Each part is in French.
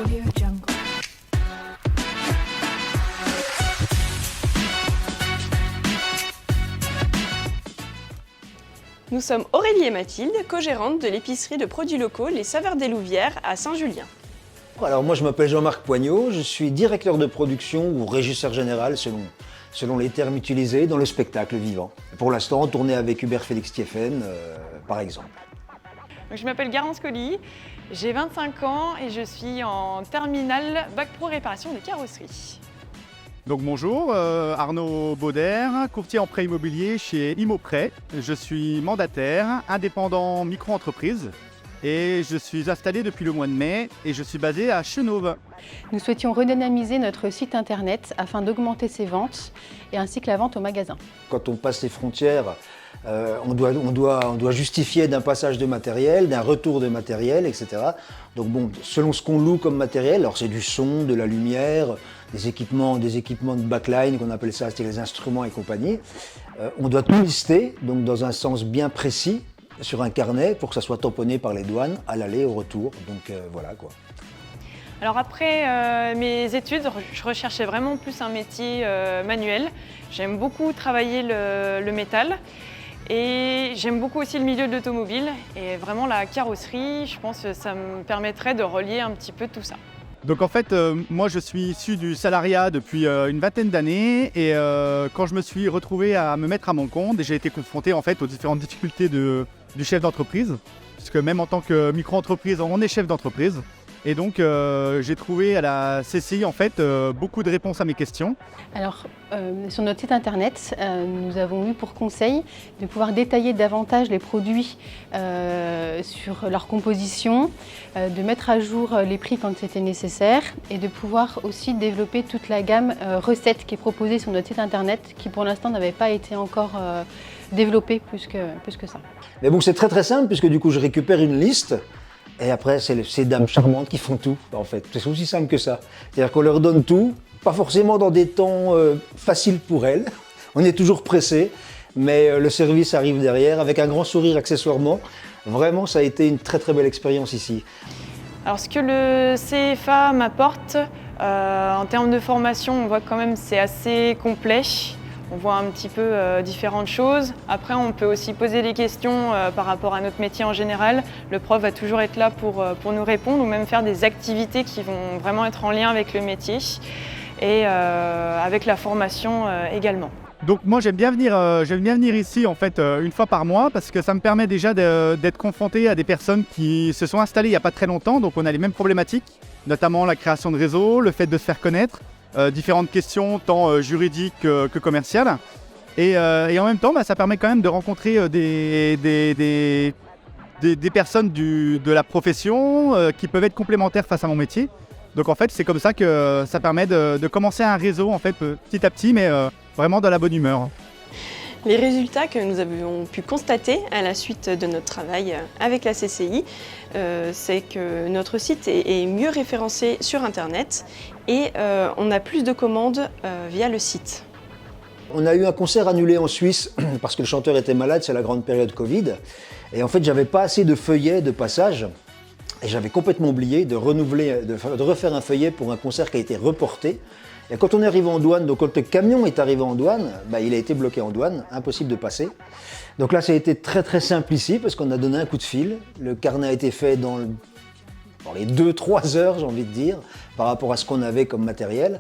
AudioJungle. Nous sommes Aurélie et Mathilde, co-gérantes de l'épicerie de produits locaux Les Saveurs des Louvières à Saint-Julien. Alors moi je m'appelle Jean-Marc Poignot, je suis directeur de production ou régisseur général selon les termes utilisés dans le spectacle vivant. Pour l'instant tourné avec Hubert Félix Thieffen par exemple. Donc, je m'appelle Garance Colli, j'ai 25 ans et je suis en terminale Bac Pro réparation des carrosseries. Donc bonjour, Arnaud Bauder, courtier en prêt immobilier chez Immoprêt. Je suis mandataire, indépendant micro-entreprise et je suis installé depuis le mois de mai et je suis basé à Chenôve. Nous souhaitions redynamiser notre site internet afin d'augmenter ses ventes et ainsi que la vente au magasin. Quand on passe les frontières, on doit justifier d'un passage de matériel, d'un retour de matériel, etc. Donc bon, selon ce qu'on loue comme matériel, alors c'est du son, de la lumière, des équipements de backline qu'on appelle ça, c'est les instruments et compagnie. On doit tout lister, donc dans un sens bien précis, sur un carnet pour que ça soit tamponné par les douanes à l'aller, au retour. Donc voilà quoi. Alors après mes études, je recherchais vraiment plus un métier manuel. J'aime beaucoup travailler le métal et j'aime beaucoup aussi le milieu de l'automobile. Et vraiment la carrosserie, je pense que ça me permettrait de relier un petit peu tout ça. Donc en fait, moi je suis issu du salariat depuis une vingtaine d'années et quand je me suis retrouvé à me mettre à mon compte, j'ai été confronté en fait aux différentes difficultés du chef d'entreprise. Parce que même en tant que micro-entreprise, on est chef d'entreprise. Et donc j'ai trouvé à la CCI en fait beaucoup de réponses à mes questions. Alors sur notre site internet, nous avons eu pour conseil de pouvoir détailler davantage les produits sur leur composition, de mettre à jour les prix quand c'était nécessaire et de pouvoir aussi développer toute la gamme recettes qui est proposée sur notre site internet qui pour l'instant n'avait pas été encore développée plus que ça. Mais bon, c'est très simple puisque du coup je récupère une liste. Et après, c'est ces dames charmantes qui font tout, en fait. C'est aussi simple que ça. C'est-à-dire qu'on leur donne tout, pas forcément dans des temps faciles pour elles. On est toujours pressé, mais le service arrive derrière avec un grand sourire accessoirement. Vraiment, ça a été une très belle expérience ici. Alors ce que le CFA m'apporte, en termes de formation, on voit quand même c'est assez complet. On voit un petit peu différentes choses. Après, on peut aussi poser des questions par rapport à notre métier en général. Le prof va toujours être là pour nous répondre ou même faire des activités qui vont vraiment être en lien avec le métier et avec la formation également. Donc moi j'aime bien venir ici en fait une fois par mois parce que ça me permet déjà d'être confronté à des personnes qui se sont installées il n'y a pas très longtemps. Donc on a les mêmes problématiques, notamment la création de réseau, le fait de se faire connaître. Différentes questions tant juridiques que commerciales et en même temps ça permet quand même de rencontrer des personnes de la profession qui peuvent être complémentaires face à mon métier. Donc en fait c'est comme ça que ça permet de commencer un réseau en fait petit à petit mais vraiment dans la bonne humeur. Les résultats que nous avons pu constater à la suite de notre travail avec la CCI, c'est que notre site est mieux référencé sur Internet et on a plus de commandes via le site. On a eu un concert annulé en Suisse parce que le chanteur était malade, c'est la grande période Covid. Et en fait, j'avais pas assez de feuillets de passage et j'avais complètement oublié de refaire un feuillet pour un concert qui a été reporté. Et quand on est arrivé en douane, donc quand le camion est arrivé en douane, il a été bloqué en douane, impossible de passer. Donc là, ça a été très simple ici parce qu'on a donné un coup de fil. Le carnet a été fait dans les 2-3 heures, j'ai envie de dire, par rapport à ce qu'on avait comme matériel.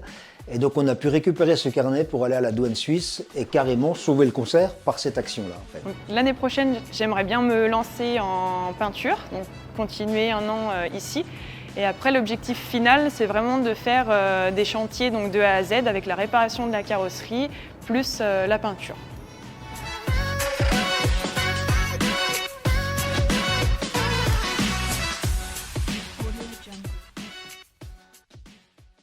Et donc on a pu récupérer ce carnet pour aller à la douane suisse et carrément sauver le concert par cette action-là. En fait. L'année prochaine, j'aimerais bien me lancer en peinture, donc continuer un an ici. Et après, l'objectif final, c'est vraiment de faire des chantiers donc de A à Z avec la réparation de la carrosserie plus la peinture.